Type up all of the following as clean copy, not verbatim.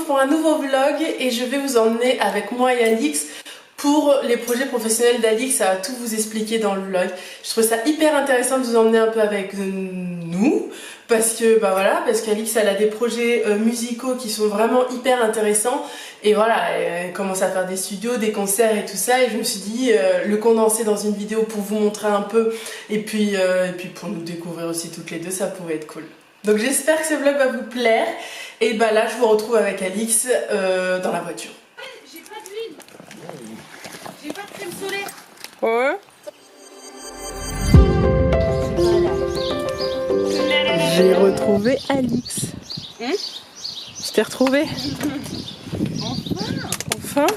pour un nouveau vlog et je vais vous emmener avec moi et Alix pour les projets professionnels d'Alix. Ça va tout vous expliquer dans le vlog. Je trouve ça hyper intéressant de vous emmener un peu avec nous parce que voilà, parce qu'Alix elle a des projets musicaux qui sont vraiment hyper intéressants et voilà, elle commence à faire des studios, des concerts et tout ça et je me suis dit le condenser dans une vidéo pour vous montrer un peu et puis pour nous découvrir aussi toutes les deux, ça pouvait être cool. Donc j'espère que ce vlog va vous plaire et bah là je vous retrouve avec Alix dans la voiture. J'ai pas d'huile, j'ai pas de crème solaire. Ouais. J'ai retrouvé Alix. Je t'ai retrouvée. Enfin.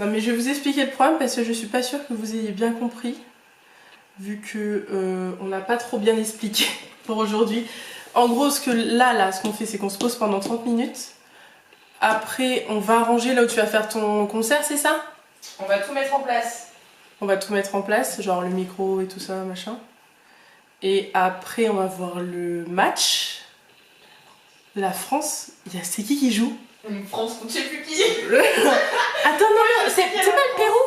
Non mais je vais vous expliquer le problème parce que je suis pas sûre que vous ayez bien compris vu que on n'a pas trop bien expliqué pour aujourd'hui. En gros ce qu'on fait c'est qu'on se pose pendant 30 minutes. Après on va arranger là où tu vas faire ton concert, c'est ça? On va tout mettre en place. On va tout mettre en place, genre le micro et tout ça machin. Et après on va voir le match. La France, c'est qui joue? France, je sais plus qui. Attends, non, c'est pas le Pérou?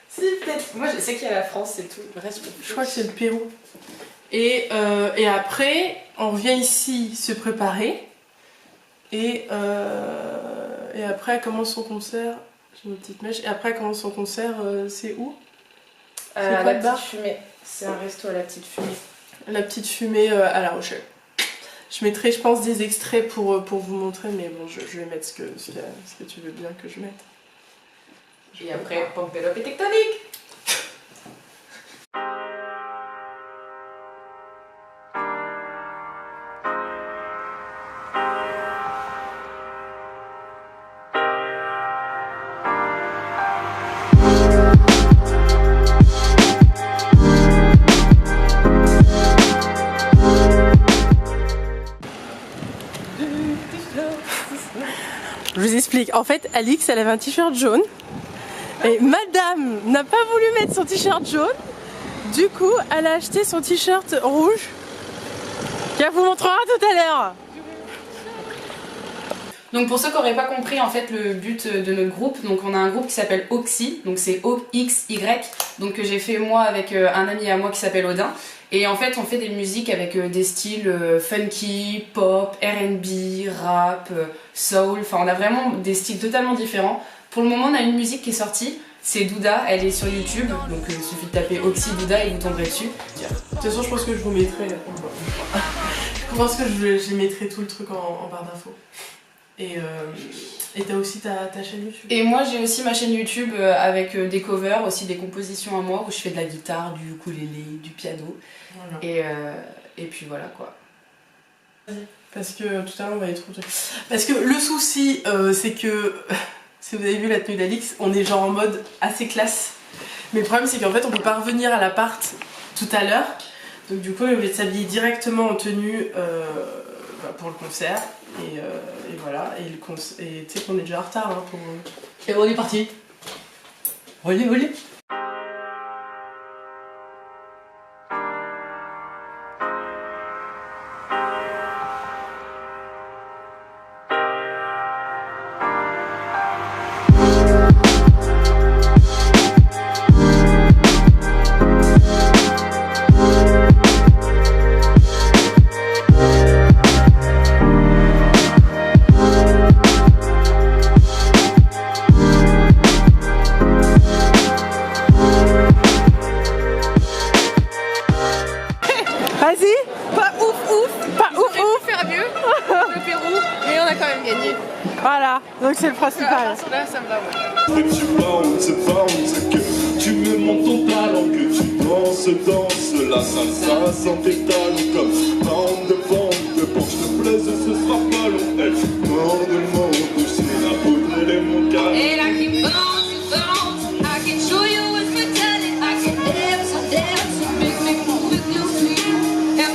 Si, peut-être. Moi, je sais qu'il y a la France, c'est tout. Le reste, je crois que c'est le Pérou. Et après, on vient ici se préparer. Et après, elle commence son concert. J'ai une petite mèche. Et après, elle commence son concert, c'est où? C'est quoi le bar? Fumée. C'est un resto à la petite fumée. La petite fumée à La Rochelle. Je mettrai, je pense, des extraits pour vous montrer, mais bon, je vais mettre ce que tu veux bien que je mette. Et après, Pump It Up et Tectonique. Je vous explique. En fait, Alix, elle avait un t-shirt jaune. Et madame n'a pas voulu mettre son t-shirt jaune. Du coup, elle a acheté son t-shirt rouge. Qu'elle vous montrera tout à l'heure. Donc pour ceux qui n'auraient pas compris en fait le but de notre groupe, donc on a un groupe qui s'appelle Oxy, donc c'est O-X-Y, donc que j'ai fait moi avec un ami à moi qui s'appelle Odin. Et en fait on fait des musiques avec des styles funky, pop, R&B, rap, soul, enfin on a vraiment des styles totalement différents. Pour le moment on a une musique qui est sortie, c'est Douda, elle est sur YouTube, donc il suffit de taper Oxy Douda et vous tomberez dessus. De toute façon je pense que je vous mettrai, je pense que je mettrai tout le truc en barre d'infos. Et t'as aussi ta chaîne YouTube? Et moi j'ai aussi ma chaîne YouTube avec des covers, aussi des compositions à moi où je fais de la guitare, du ukulélé, du piano. Voilà. Et puis voilà quoi. Parce que tout à l'heure on va y trouver. Parce que le souci c'est que si vous avez vu la tenue d'Alix, on est genre en mode assez classe. Mais le problème c'est qu'en fait on peut pas revenir à l'appart tout à l'heure. Donc du coup on est obligé de s'habiller directement en tenue pour le concert. Et voilà, et tu sais qu'on est déjà en retard hein, pour... Et on est parti. Olé olé. Voilà, donc c'est le principal. Là, ça me va, ouais. Que tu bounces, que tu me montres ton talent, que tu danses, la salsa sans tes talons, comme bande de pour que je te plaise, ce sera pas long. Elle mord de mort, c'est la poudre, elle est mon cas. And I keep bounce, I can show you what's my talent. I can dance, make me move with you, and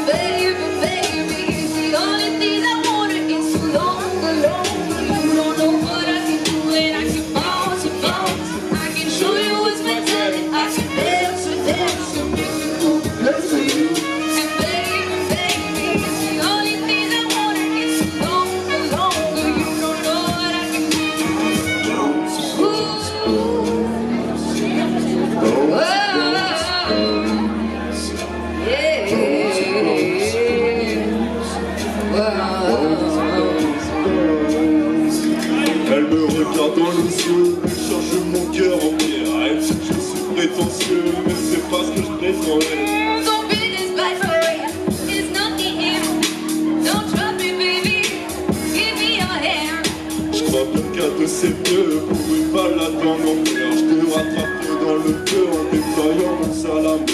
c'est mieux pour une balade en enfer. Je te rattrape dans le feu en déployant mon salamé.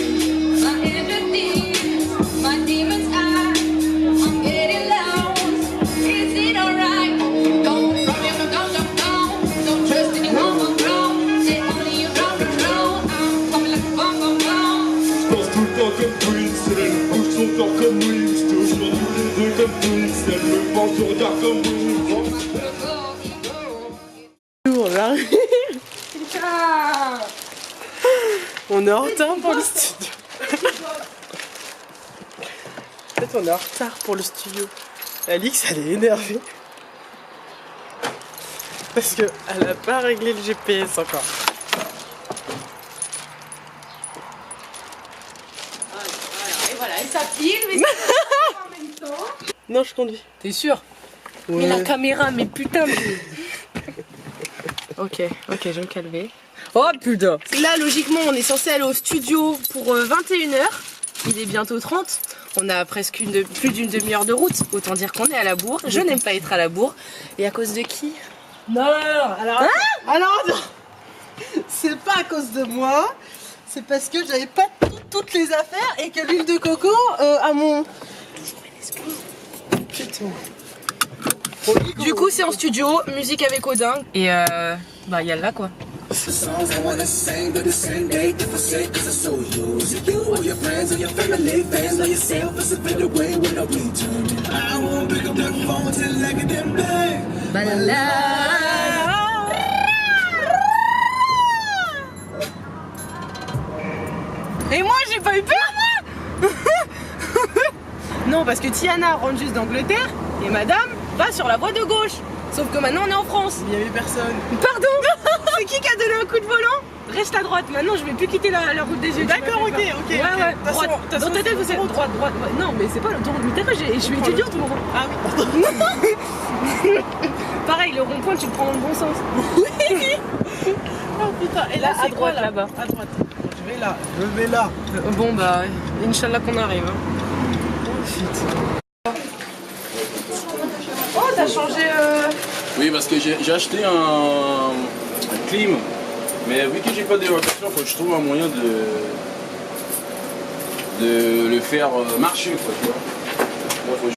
My inner demons, my demon's eye. I'm getting lost. Is it alright? Go from here, go. Don't trust anyone, bro. Say only you drop the flow. I'm coming like a bomb. Pense tout le temps comme Prince, elle bouge son corps comme Wings. Toujours tous les deux comme Twix, elle me pense, je regarde comme Wings. On est en retard pour le studio. En fait, on est en retard pour le studio. Alix, elle est énervée. Parce qu'elle n'a pas réglé le GPS encore. Et voilà, et ça file, mais en même temps. Non, je conduis. T'es sûr? Ouais. Mais la caméra, mais putain. Ok, je vais me calmer. Oh putain! Là, logiquement, on est censé aller au studio pour 21h. Il est bientôt 30. On a presque plus d'une demi-heure de route. Autant dire qu'on est à la bourre. Je n'aime pas être à la bourre. Et à cause de qui? Non, alors non. C'est pas à cause de moi. C'est parce que j'avais pas toutes les affaires et que l'huile de coco à mon... Putain. Du coup, c'est en studio, musique avec Odin. Et bah, y'a là quoi. Songs I wanna sing, but the same day, different shit, cause it's so used. You or your friends or your family, fans or yourself, it's a better way when I return. I won't pick up that phone till I get them back. Et moi, j'ai pas eu peur, moi. Non, parce que Tiana rentre juste d'Angleterre et madame va sur la voie de gauche. Sauf que maintenant, on est en France. Il y avait personne. Pardon. C'est qui a donné un coup de volant? Reste à droite, maintenant je vais plus quitter la route des yeux. D'accord, ok. Ouais, droite. Dans ta tête, vous êtes droite. Ouais. Non, mais c'est pas l'autoroute. Mais t'as pas, je suis étudiante, mon moment. Ah oui. Pareil, le rond-point, tu le prends dans le bon sens. Oui. Oh putain, et là, À droite, là-bas. À droite. Je vais là. Bon, bah, Inch'Allah qu'on arrive. Hein. Oh shit. Oh, t'as changé. Oui, parce que j'ai acheté un clim, mais vu que j'ai pas de rotation, il faut que je trouve un moyen de le faire marcher, quoi, tu vois. Là, faut que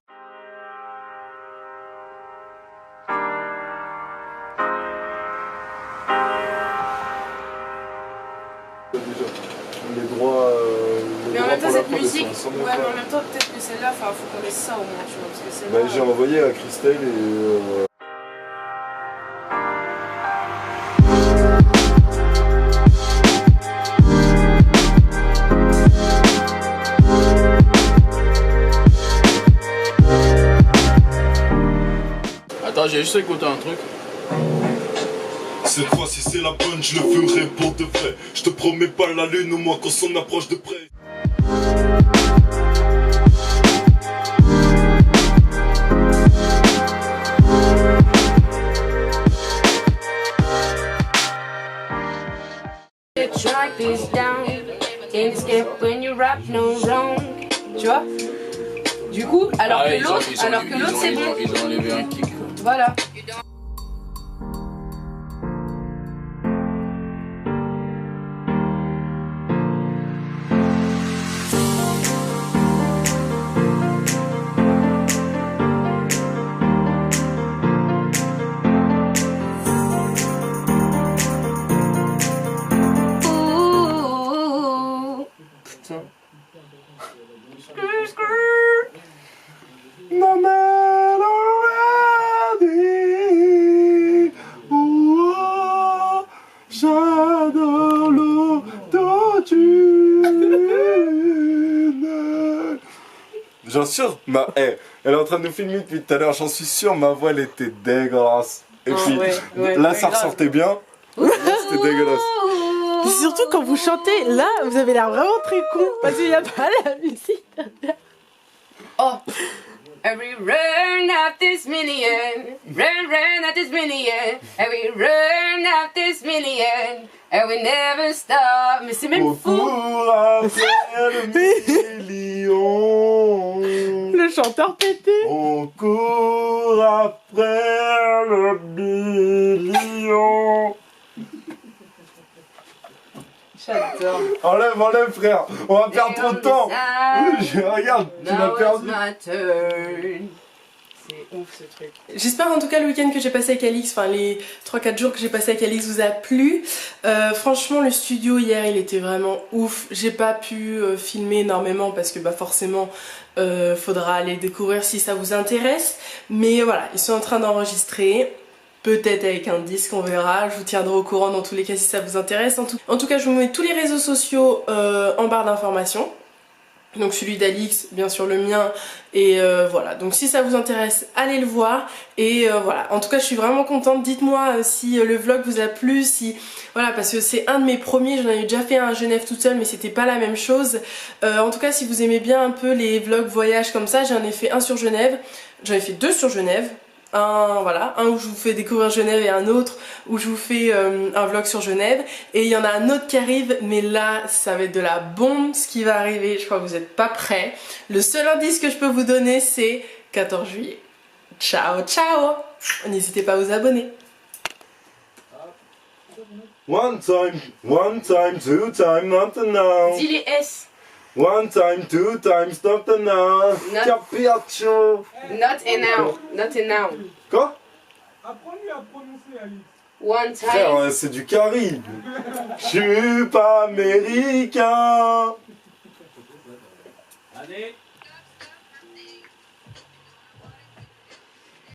Les droits. Mais en même temps, cette musique. Ouais, mais en même temps, peut-être que celle-là, faut qu'on laisse ça au moins, tu vois. Parce que celle-là. J'ai envoyé à Christelle et. Attends, j'ai juste écouté un truc. Cette fois, si c'est la bonne, je le ferai pour de vrai. Je te promets pas la lune, au moins qu'on s'en approche de près. Track this down, and skip when you rap no wrong. Tu vois? Du coup, alors que l'autre, c'est bon. Ils ont enlevé un kick. Voilà. J'adore l'autotune. Bien sûr, elle est en train de nous filmer depuis tout à l'heure, j'en suis sûr, ma voix elle était dégueulasse. Et puis là ça ressortait bien, là c'était dégueulasse. Et surtout quand vous chantez, là vous avez l'air vraiment très con parce qu'il n'y a pas la musique. Oh. Every run at this million, run at this million, every run at this million, and we never stop. Mais c'est même On fou. court après le million. Le chanteur pété. On court après le million. mignon. J'adore. Enlève, frère. On va perdre trop de temps. Regarde, tu m'as perdu. C'est ouf ce truc. J'espère en tout cas le week-end que j'ai passé avec Alix, enfin les 3-4 jours que j'ai passé avec Alix vous a plu. Franchement le studio hier il était vraiment ouf. J'ai pas pu filmer énormément parce que bah forcément faudra aller découvrir si ça vous intéresse. Mais voilà, ils sont en train d'enregistrer. Peut-être avec un disque, on verra. Je vous tiendrai au courant dans tous les cas si ça vous intéresse. En tout cas, je vous mets tous les réseaux sociaux en barre d'informations. Donc celui d'Alix, bien sûr le mien. Et voilà, donc si ça vous intéresse, allez le voir. Et voilà, en tout cas, je suis vraiment contente. Dites-moi si le vlog vous a plu. Si voilà, parce que c'est un de mes premiers. J'en avais déjà fait un à Genève toute seule, mais c'était pas la même chose. En tout cas, si vous aimez bien un peu les vlogs voyages comme ça, j'en ai fait un sur Genève. J'en ai fait deux sur Genève. Un où je vous fais découvrir Genève et un autre où je vous fais un vlog sur Genève, et il y en a un autre qui arrive, mais là ça va être de la bombe ce qui va arriver, je crois que vous n'êtes pas prêts. Le seul indice que je peux vous donner c'est 14 juillet. Ciao ciao. N'hésitez pas à vous abonner. One time, two time, not enough. Dis les S. One time, two times, not enough. Not- Capiaccio. Not a now. Not a now. Quoi? Apprends-lui à prononcer, Alice. One time. Frère, c'est du Caribe. Je suis pas américain. Allez.